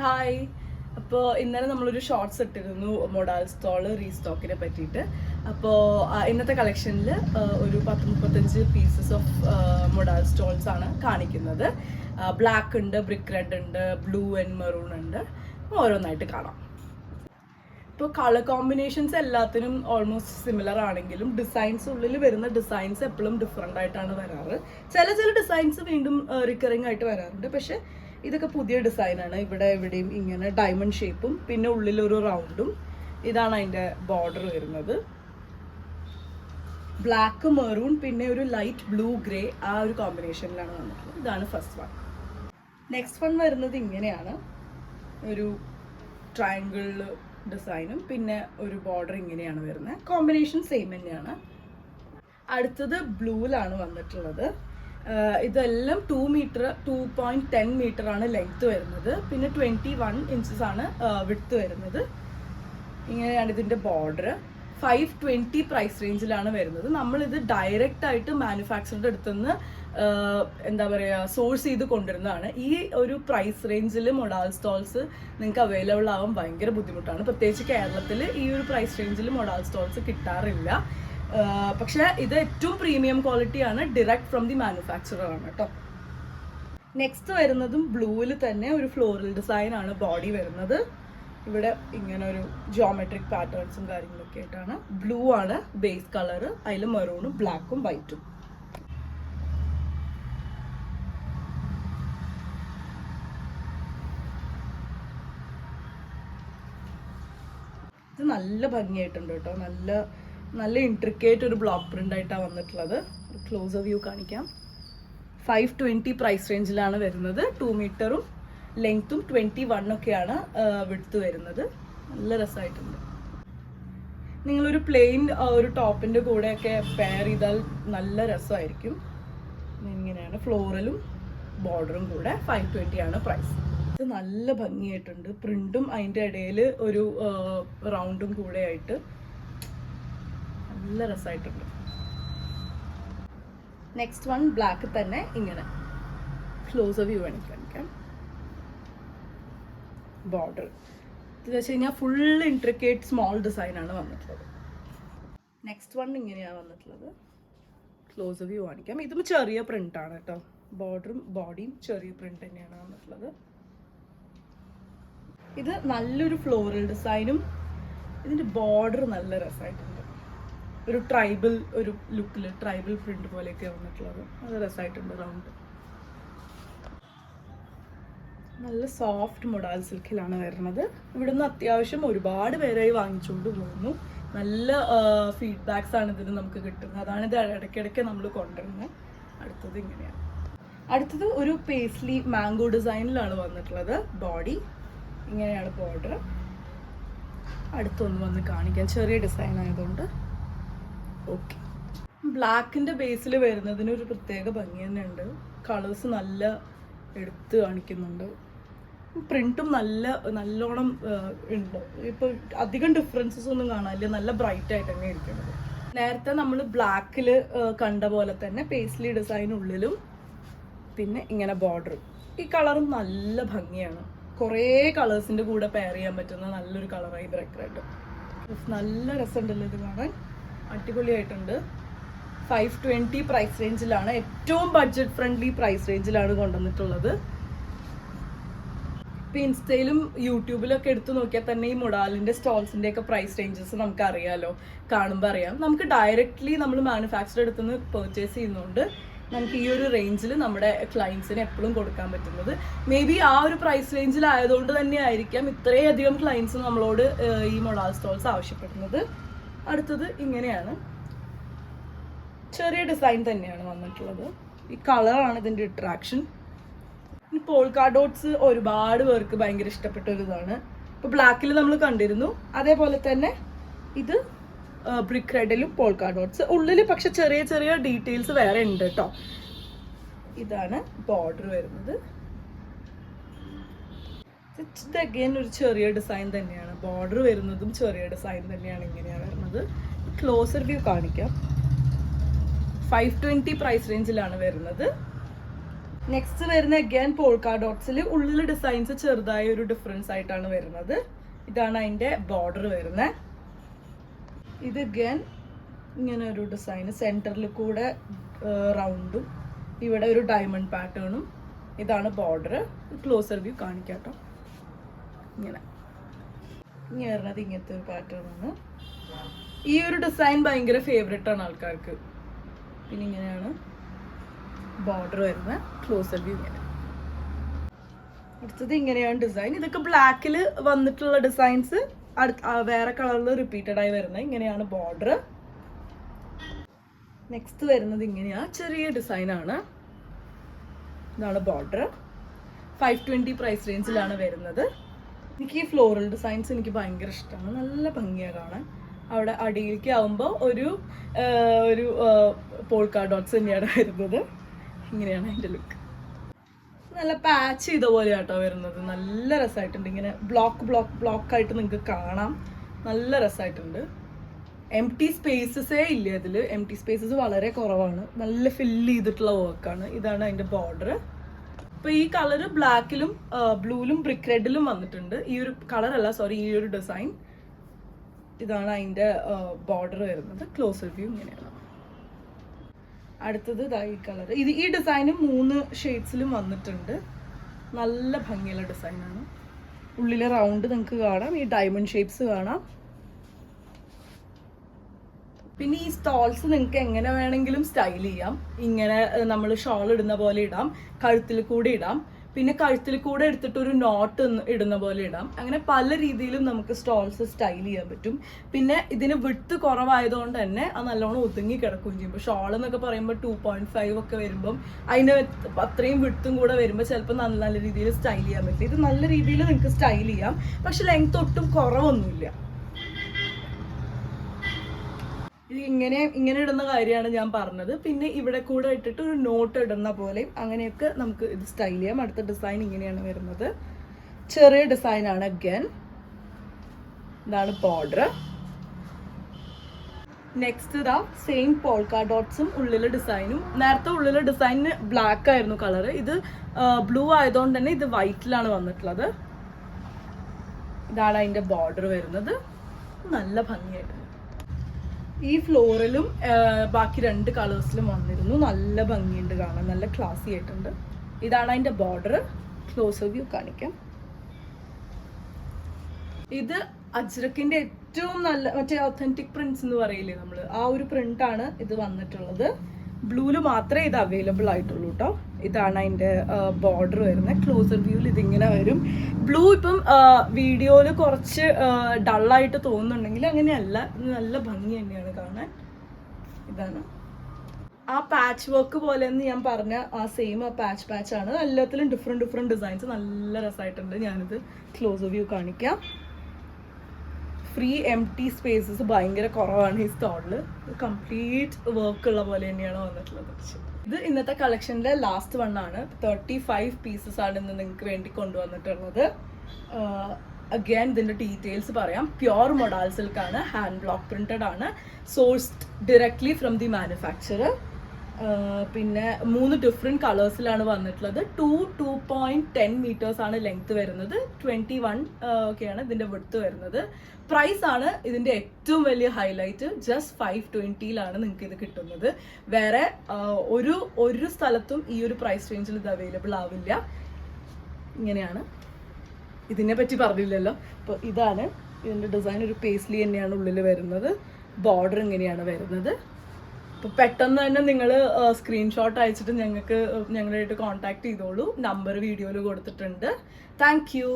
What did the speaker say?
Hi. അപ്പോൾ ഇന്നലെ നമ്മളൊരു ഷോർട്സ് ഇട്ടിരുന്നു മൊഡാൽ സ്റ്റോള് റീസ്റ്റോക്കിനെ പറ്റിയിട്ട്. അപ്പോൾ ഇന്നത്തെ കളക്ഷനിൽ ഒരു 10-35 പീസസ് ഓഫ് മൊഡാൽ സ്റ്റോൾസ് ആണ് കാണിക്കുന്നത്. ബ്ലാക്ക് ഉണ്ട്, ബ്രിക്ക് റെഡ് ഉണ്ട്, ബ്ലൂ ആൻഡ് മെറൂൺ ഉണ്ട്. ഓരോന്നായിട്ട് കാണാം. ഇപ്പോൾ കളർ കോമ്പിനേഷൻസ് എല്ലാത്തിനും ഓൾമോസ്റ്റ് സിമിലർ ആണെങ്കിലും ഡിസൈൻസ് ഉള്ളിൽ വരുന്ന ഡിസൈൻസ് എപ്പോഴും ഡിഫറെൻ്റ് ആയിട്ടാണ് വരാറ്. ചില ഡിസൈൻസ് വീണ്ടും റിക്കറിങ് ആയിട്ട് വരാറുണ്ട്. പക്ഷെ ഇതൊക്കെ പുതിയ ഡിസൈനാണ്. എവിടെയും ഇങ്ങനെ ഡയമണ്ട് ഷേപ്പും പിന്നെ ഉള്ളിലൊരു റൗണ്ടും. ഇതാണ് അതിൻ്റെ ബോർഡർ വരുന്നത്. ബ്ലാക്ക് മെറൂൺ പിന്നെ ഒരു ലൈറ്റ് ബ്ലൂ ഗ്രേ ആ ഒരു കോമ്പിനേഷനിലാണ് വന്നിട്ടുള്ളത്. ഇതാണ് ഫസ്റ്റ് വൺ. നെക്സ്റ്റ് വൺ വരുന്നത് ഇങ്ങനെയാണ്. ഒരു ട്രയാങ്കിൾ ഡിസൈനും പിന്നെ ഒരു ബോർഡർ ഇങ്ങനെയാണ് വരുന്നത്. കോമ്പിനേഷൻ സെയിം തന്നെയാണ്. അടുത്തത് ബ്ലൂവിലാണ് വന്നിട്ടുള്ളത്. ഇതെല്ലാം 2 മീറ്റർ 2.10 മീറ്റർ ആണ് ലെങ്ത് വരുന്നത്. പിന്നെ 21 ഇഞ്ചസ് ആണ് വിഡ്ത്ത് വരുന്നത്. ഇങ്ങനെയാണ് ഇതിൻ്റെ ബോർഡർ. 520 പ്രൈസ് റേഞ്ചിലാണ് വരുന്നത്. നമ്മളിത് ഡയറക്റ്റ് ആയിട്ട് മാനുഫാക്ചറിൻ്റെ അടുത്തുനിന്ന് എന്താ പറയുക സോഴ്സ് ചെയ്ത് കൊണ്ടുവരുന്നതാണ്. ഈ ഒരു പ്രൈസ് റേഞ്ചിൽ മൊഡാൽ സ്റ്റോൾസ് നിങ്ങൾക്ക് അവൈലബിൾ ആവാൻ ഭയങ്കര ബുദ്ധിമുട്ടാണ്. പ്രത്യേകിച്ച് കേരളത്തിൽ ഈ ഒരു പ്രൈസ് റേഞ്ചിൽ മൊഡാൽ സ്റ്റോൾസ് കിട്ടാറില്ല. പക്ഷെ ഇത് ഏറ്റവും പ്രീമിയം ക്വാളിറ്റിയാണ്. ഡയറക്റ്റ് ഫ്രം ദി മാനുഫാക്ചറർ ആണ് കേട്ടോ. നെക്സ്റ്റ് വരുന്നതും ബ്ലൂവിൽ തന്നെ ഒരു ഫ്ലോറൽ ഡിസൈൻ ആണ് ബോഡി വരുന്നത്. ഇവിടെ ഇങ്ങനെ ഒരു ജിയോമെട്രിക് പാറ്റേൺസും കാര്യങ്ങളൊക്കെ ആയിട്ടാണ്. ബ്ലൂ ആണ് ബേസ് കളർ. അതിൽ മെറൂണും ബ്ലാക്കും വൈറ്റും. ഇത് നല്ല ഭംഗിയായിട്ടുണ്ട് കേട്ടോ. നല്ല ഇൻട്രിക്കേറ്റ് ഒരു ബ്ലോക്ക് പ്രിന്റ് ആയിട്ടാണ് വന്നിട്ടുള്ളത്. ക്ലോസർ വ്യൂ കാണിക്കാം. 520 പ്രൈസ് റേഞ്ചിലാണ് വരുന്നത്. 2 മീറ്ററും ലെങ്ത്തും 21 ഒക്കെയാണ് വിഡ്ത്ത് വരുന്നത്. നല്ല രസമായിട്ടുണ്ട്. നിങ്ങളൊരു പ്ലെയിൻ ഒരു ടോപ്പിൻ്റെ കൂടെയൊക്കെ പെയർ ചെയ്താൽ നല്ല രസമായിരിക്കും. ഇങ്ങനെയാണ് ഫ്ലോറലും ബോർഡറും കൂടെ. 520 ആണ് പ്രൈസ്. ഇത് നല്ല ഭംഗിയായിട്ടുണ്ട്. പ്രിന്റും അതിൻ്റെ ഇടയിൽ ഒരു റൗണ്ടും കൂടെ ആയിട്ട് നല്ല രസമായിട്ടുണ്ട്. നെക്സ്റ്റ് വൺ ബ്ലാക്ക് തന്നെ ഇങ്ങനെ ക്ലോസർ വ്യൂ വേണമെങ്കിൽ കാണിക്കാം. ബോർഡർ ഇത് വെച്ച് കഴിഞ്ഞാൽ ഫുൾ ഇൻട്രിക്കേറ്റ് സ്മോൾ ഡിസൈനാണ് വന്നിട്ടുള്ളത്. നെക്സ്റ്റ് വൺ ഇങ്ങനെയാണ് വന്നിട്ടുള്ളത്. ക്ലോസർ വ്യൂ കാണിക്കാം. ഇതും ചെറിയ പ്രിൻ്റാണ് കേട്ടോ. ബോർഡറും ബോഡിയും ചെറിയ പ്രിൻ്റ് തന്നെയാണ് വന്നിട്ടുള്ളത്. ഇത് നല്ലൊരു ഫ്ലോറൽ ഡിസൈനും ഇതിൻ്റെ ബോർഡർ നല്ല രസമായിട്ടുണ്ട്. ഒരു ട്രൈബൽ ഒരു ലുക്കിൽ ട്രൈബൽ പ്രിന്റ് പോലെയൊക്കെ വന്നിട്ടുള്ളത്. അത് രസമായിട്ടുണ്ട്. റൗണ്ട് നല്ല സോഫ്റ്റ് മൊഡാൽ സിൽക്കിലാണ് വരുന്നത്. ഇവിടുന്ന് അത്യാവശ്യം ഒരുപാട് പേരായി വാങ്ങിച്ചുകൊണ്ട് പോകുന്നു. നല്ല ഫീഡ്ബാക്സ് ആണ് ഇതിന് നമുക്ക് കിട്ടുന്നത്. അതാണ് ഇത് ഇടയ്ക്കിടയ്ക്ക് നമ്മൾ കൊണ്ടുവരുന്നത്. അടുത്തത് ഇങ്ങനെയാണ്. അടുത്തത് ഒരു പേസ്ലി മാംഗോ ഡിസൈനിലാണ് വന്നിട്ടുള്ളത്. ബോഡി ഇങ്ങനെയാണ് ബോർഡർ. അടുത്തൊന്ന് വന്ന് കാണിക്കാൻ. ചെറിയ ഡിസൈൻ ആയതുകൊണ്ട് ഓക്കെ. ബ്ലാക്കിൻ്റെ ബേസിൽ വരുന്നതിന് ഒരു പ്രത്യേക ഭംഗി തന്നെ ഉണ്ട്. കളേഴ്സ് നല്ല എടുത്ത് കാണിക്കുന്നുണ്ട്. പ്രിൻറ്റും നല്ലോണം ഉണ്ട്. ഇപ്പോൾ അധികം ഡിഫറൻസസ് ഒന്നും കാണാനില്ല. നല്ല ബ്രൈറ്റ് ആയിട്ട് തന്നെ ഇരിക്കുന്നത്. നേരത്തെ നമ്മൾ ബ്ലാക്കിൽ കണ്ട പോലെ തന്നെ പേസ്ലി ഡിസൈൻ ഉള്ളിലും പിന്നെ ഇങ്ങനെ ബോർഡറും. ഈ കളറും നല്ല ഭംഗിയാണ്. കുറേ കളേഴ്സിൻ്റെ കൂടെ പെയർ ചെയ്യാൻ പറ്റുന്ന നല്ലൊരു കളറായി ബ്രിക്ക് റെഡ്. നല്ല രസമുണ്ടല്ലോ ഇത് കാണാൻ. അടിപൊളിയായിട്ടുണ്ട്. 520 പ്രൈസ് റേഞ്ചിലാണ്. ഏറ്റവും ബഡ്ജറ്റ് ഫ്രണ്ട്ലി പ്രൈസ് റേഞ്ചിലാണ് കൊണ്ടുവന്നിട്ടുള്ളത്. ഇപ്പം ഇൻസ്റ്റയിലും യൂട്യൂബിലൊക്കെ എടുത്ത് നോക്കിയാൽ തന്നെ ഈ മൊഡാലിൻ്റെ സ്റ്റോൾസിൻ്റെ ഒക്കെ പ്രൈസ് റേഞ്ചസ് നമുക്ക് അറിയാമല്ലോ. കാണുമ്പോൾ അറിയാം. നമുക്ക് ഡയറക്റ്റ്ലി നമ്മൾ മാനുഫാക്ചർ എടുത്തുനിന്ന് പർച്ചേസ് ചെയ്യുന്നതുകൊണ്ട് നമുക്ക് ഈ ഒരു റേഞ്ചിൽ നമ്മുടെ ക്ലയൻസിന് എപ്പോഴും കൊടുക്കാൻ പറ്റുന്നത്. മേ ബി ആ ഒരു പ്രൈസ് റേഞ്ചിലായതുകൊണ്ട് തന്നെ ആയിരിക്കാം ഇത്രയധികം ക്ലയൻസ് നമ്മളോട് ഈ മൊഡാൽ സ്റ്റോൾസ് ആവശ്യപ്പെടുന്നത്. അടുത്തത് ഇങ്ങനെയാണ്. ചെറിയ ഡിസൈൻ തന്നെയാണ് വന്നിട്ടുള്ളത്. ഈ കളറാണ് ഇതിൻ്റെ അട്രാക്ഷൻ. ഈ പോൾക്കാ ഡോട്ട്സ് ഒരുപാട് പേർക്ക് ഭയങ്കര ഇഷ്ടപ്പെട്ട ഒരു ഇതാണ്. ഇപ്പോൾ ബ്ലാക്കിൽ നമ്മൾ കണ്ടിരുന്നു. അതേപോലെ തന്നെ ഇത് ബ്രിക്ക് റെഡിലും പോൾക്കാ ഡോട്ട്സ് ഉള്ളിൽ. പക്ഷെ ചെറിയ ഡീറ്റെയിൽസ് വേറെ ഉണ്ട് കേട്ടോ. ഇതാണ് ബോർഡർ വരുന്നത്. ഇത് അഗൈൻ ഒരു ചെറിയ ഡിസൈൻ തന്നെയാണ്. ബോർഡർ വരുന്നതും ചെറിയ ഡിസൈൻ തന്നെയാണ്. ഇങ്ങനെയാണ് വരുന്നത്. ക്ലോസർ വ്യൂ കാണിക്കാം. 520 പ്രൈസ് റേഞ്ചിലാണ് വരുന്നത്. നെക്സ്റ്റ് വരുന്ന അഗൈൻ പോൾക്ക ഡോട്ട്സിൽ ഉള്ളിൽ ഡിസൈൻസ് ചെറുതായ ഒരു ഡിഫറൻസ് ആയിട്ടാണ് വരുന്നത്. ഇതാണ് അതിൻ്റെ ബോർഡർ വരുന്നത്. ഇത് അഗൈൻ ഇങ്ങനെ ഒരു ഡിസൈൻ, സെൻറ്ററിൽ കൂടെ റൗണ്ടും ഇവിടെ ഒരു ഡയമണ്ട് പാറ്റേണും. ഇതാണ് ബോർഡർ. ക്ലോസർ വ്യൂ കാണിക്കാം കേട്ടോ. ഇങ്ങനെ വരുന്നത് ഇങ്ങനത്തെ ഒരു പാറ്റേൺ ആണ്. ഈ ഒരു ഡിസൈൻ ഭയങ്കര ഫേവറേറ്റ് ആണ് ആൾക്കാർക്ക്. പിന്നെ ഇങ്ങനെയാണ് ബോർഡർ വരുന്നത്. ക്ലോസർ വ്യൂ ഇങ്ങനെ. അടുത്തത് ഇങ്ങനെയാണ് ഡിസൈൻ. ഇതൊക്കെ ബ്ലാക്കിൽ വന്നിട്ടുള്ള ഡിസൈൻസ് വേറെ കളറിൽ റിപ്പീറ്റഡ് ആയി വരുന്നത്. ഇങ്ങനെയാണ് ബോർഡർ. നെക്സ്റ്റ് വരുന്നത് ഇങ്ങനെയാ, ചെറിയ ഡിസൈനാണ്. ഇതാണ് ബോർഡർ. 520 പ്രൈസ് റേഞ്ചിലാണ് വരുന്നത്. എനിക്ക് ഈ ഫ്ലോറൽ ഡിസൈൻസ് എനിക്ക് ഭയങ്കര ഇഷ്ടമാണ്. നല്ല ഭംഗിയാണ് കാണാൻ. അവിടെ അടിയിലേക്ക് ആവുമ്പോൾ ഒരു പോൾക്ക ഡോട്ട്സ് തന്നെയാണ് വരുന്നത്. ഇങ്ങനെയാണ് അതിൻ്റെ ലുക്ക്. നല്ല പാച്ച് ചെയ്ത പോലെ ആട്ടോ വരുന്നത്. നല്ല രസമായിട്ടുണ്ട്. ഇങ്ങനെ ബ്ലോക്ക് ആയിട്ട് നിങ്ങൾക്ക് കാണാം. നല്ല രസമായിട്ടുണ്ട്. എംപ്റ്റി സ്പേസസേ ഇല്ല ഇതിൽ. എംപ്റ്റി സ്പേസസ് വളരെ കുറവാണ്. നല്ല ഫില്ല് ചെയ്തിട്ടുള്ള വർക്കാണ്. ഇതാണ് അതിൻ്റെ ബോർഡർ. ഇപ്പോൾ ഈ കളർ ബ്ലാക്കിലും ബ്ലൂയിലും ബ്രിക്ക് റെഡിലും വന്നിട്ടുണ്ട്. ഈ ഒരു കളറല്ല, സോറി, ഈ ഒരു ഡിസൈൻ. ഇതാണ് അതിൻ്റെ ബോർഡർ വരുന്നത്. ക്ലോസർ വ്യൂ ഇങ്ങനെയാണ്. അടുത്തത് ഈ കളർ. ഈ ഡിസൈനും 3 ഷെയ്ഡ്സിലും വന്നിട്ടുണ്ട്. നല്ല ഭംഗിയുള്ള ഡിസൈനാണ്. ഉള്ളിലെ റൗണ്ട് നിങ്ങൾക്ക് കാണാം. ഈ ഡയമണ്ട് ഷേപ്സ് കാണാം. പിന്നെ ഈ സ്റ്റോൾസ് നിങ്ങൾക്ക് എങ്ങനെ വേണമെങ്കിലും സ്റ്റൈൽ ചെയ്യാം. ഇങ്ങനെ നമ്മൾ ഷോൾ ഇടുന്ന പോലെ ഇടാം, കഴുത്തിൽ കൂടെ ഇടാം, പിന്നെ കഴുത്തിൽ കൂടെ എടുത്തിട്ട് ഒരു നോട്ട് ഇടുന്ന പോലെ ഇടാം. അങ്ങനെ പല രീതിയിലും നമുക്ക് സ്റ്റോൾസ് സ്റ്റൈൽ ചെയ്യാൻ പറ്റും. പിന്നെ ഇതിന് വിഡ്ത്ത് കുറവായതുകൊണ്ട് തന്നെ അത് നല്ലോണം ഒതുങ്ങി കിടക്കുകയും ചെയ്യും. ഇപ്പോൾ ഷോൾ എന്നൊക്കെ പറയുമ്പോൾ 2.5 ഒക്കെ വരുമ്പം അതിൻ്റെ അത്രയും വിഡ്ത്തും കൂടെ വരുമ്പോൾ ചിലപ്പോൾ നല്ല രീതിയിൽ സ്റ്റൈൽ ചെയ്യാൻ പറ്റില്ല. ഇത് നല്ല രീതിയിൽ നിങ്ങൾക്ക് സ്റ്റൈൽ ചെയ്യാം, പക്ഷെ ലെങ്ത് ഒട്ടും കുറവൊന്നുമില്ല. ഇങ്ങനെ ഇടുന്ന കാര്യമാണ് ഞാൻ പറഞ്ഞത്. പിന്നെ ഇവിടെ കൂടെ ഇട്ടിട്ട് ഒരു നോട്ട് ഇടുന്ന പോലെയും അങ്ങനെയൊക്കെ നമുക്ക് ഇത് സ്റ്റൈൽ ചെയ്യാം. അടുത്ത ഡിസൈൻ ഇങ്ങനെയാണ് വരുന്നത്. ചെറിയ ഡിസൈനാണ്. അഗൈൻ ഇതാണ് ബോർഡർ. നെക്സ്റ്റ് ഇതാ സെയിം പോൾക്ക ഡോട്ട്സും ഉള്ളിലെ ഡിസൈനും. നേരത്തെ ഉള്ളിലെ ഡിസൈനിന് ബ്ലാക്ക് ആയിരുന്നു കളർ. ഇത് ബ്ലൂ ആയതുകൊണ്ട് തന്നെ ഇത് വൈറ്റിലാണ് വന്നിട്ടുള്ളത്. ഇതാണ് അതിൻ്റെ ബോർഡർ വരുന്നത്. നല്ല ഭംഗിയായിട്ട് ഈ ഫ്ലോറിലും ബാക്കി 2 കളേഴ്സിലും വന്നിരുന്നു. നല്ല ഭംഗിയുണ്ട് കാണാൻ. നല്ല ക്ലാസി ആയിട്ടുണ്ട്. ഇതാണ് അതിൻ്റെ ബോർഡർ. ക്ലോസർ വ്യൂ കാണിക്കാം. ഇത് അജ്രക്കിൻ്റെ ഏറ്റവും നല്ല മറ്റേ ഒത്തൻറ്റിക് പ്രിന്റ്സ് എന്ന് പറയില്ലേ നമ്മൾ, ആ ഒരു പ്രിന്റാണ് ഇത് വന്നിട്ടുള്ളത്. ബ്ലൂവിൽ മാത്രമേ ഇത് അവൈലബിൾ ആയിട്ടുള്ളൂ കേട്ടോ. ഇതാണ് അതിൻ്റെ ബോർഡർ വരുന്നത്. ക്ലോസർ വ്യൂവിൽ ഇതിങ്ങനെ വരും. ബ്ലൂ ഇപ്പം വീഡിയോയിൽ കുറച്ച് ഡള്ളായിട്ട് തോന്നുന്നുണ്ടെങ്കിൽ അങ്ങനെയല്ല, നല്ല ഭംഗി തന്നെയാണ് കാണാൻ. ഇതാണ് ആ പാച്ച് വർക്ക് പോലെ എന്ന് ഞാൻ പറഞ്ഞ ആ സെയിം ആ പാച്ചാണ്. എല്ലാത്തിലും ഡിഫറെൻറ്റ് ഡിസൈൻസ് നല്ല രസമായിട്ടുണ്ട്. ഞാനിത് ക്ലോസർ വ്യൂ കാണിക്കാം. ഫ്രീ എംപ്റ്റി സ്പേസസ് ഭയങ്കര കുറവാണ് ഈ സ്റ്റോളിൽ. കംപ്ലീറ്റ് വർക്ക് ഉള്ള പോലെ തന്നെയാണ് വന്നിട്ടുള്ളത്. ഇത് ഇന്നത്തെ കളക്ഷൻ്റെ ലാസ്റ്റ് വണ്ണാണ്. 35 പീസസ് ആണ് ഇന്ന് നിങ്ങൾക്ക് വേണ്ടി കൊണ്ടുവന്നിട്ടുള്ളത്. അഗൈൻ ഇതിൻ്റെ ഡീറ്റെയിൽസ് പറയാം. പ്യോർ മൊഡാൽ സിൽക്കാണ്. ഹാൻഡ് ബ്ലോക്ക് പ്രിന്റഡ് ആണ്. Sourced directly from the manufacturer. പിന്നെ 3 ഡിഫറെൻറ്റ് കളേഴ്സിലാണ് വന്നിട്ടുള്ളത്. 2.10 മീറ്റേഴ്സ് ആണ് ലെങ്ത് വരുന്നത്. 21 ഒക്കെയാണ് ഇതിൻ്റെ വിഡ്ത്ത് വരുന്നത്. പ്രൈസ് ആണ് ഇതിൻ്റെ ഏറ്റവും വലിയ ഹൈലൈറ്റ്. ജസ്റ്റ് 520ലാണ് നിങ്ങൾക്ക് ഇത് കിട്ടുന്നത്. വേറെ ഒരു സ്ഥലത്തും ഈ ഒരു പ്രൈസ് റേഞ്ചിൽ ഇത് അവൈലബിൾ ആവില്ല. ഇങ്ങനെയാണ്. ഇതിനെ പറ്റി പറഞ്ഞില്ലല്ലോ. അപ്പോൾ ഇതാണ് ഇതിൻ്റെ ഡിസൈൻ. ഒരു പേസ്ലി തന്നെയാണ് ഉള്ളിൽ വരുന്നത്. ബോർഡർ ഇങ്ങനെയാണ് വരുന്നത്. അപ്പോൾ പെട്ടെന്ന് തന്നെ നിങ്ങൾ സ്ക്രീൻഷോട്ട് അയച്ചിട്ട് ഞങ്ങളുമായിട്ട് കോൺടാക്ട് ചെയ്തോളൂ. നമ്പർ വീഡിയോയിൽ കൊടുത്തിട്ടുണ്ട്. Thank you.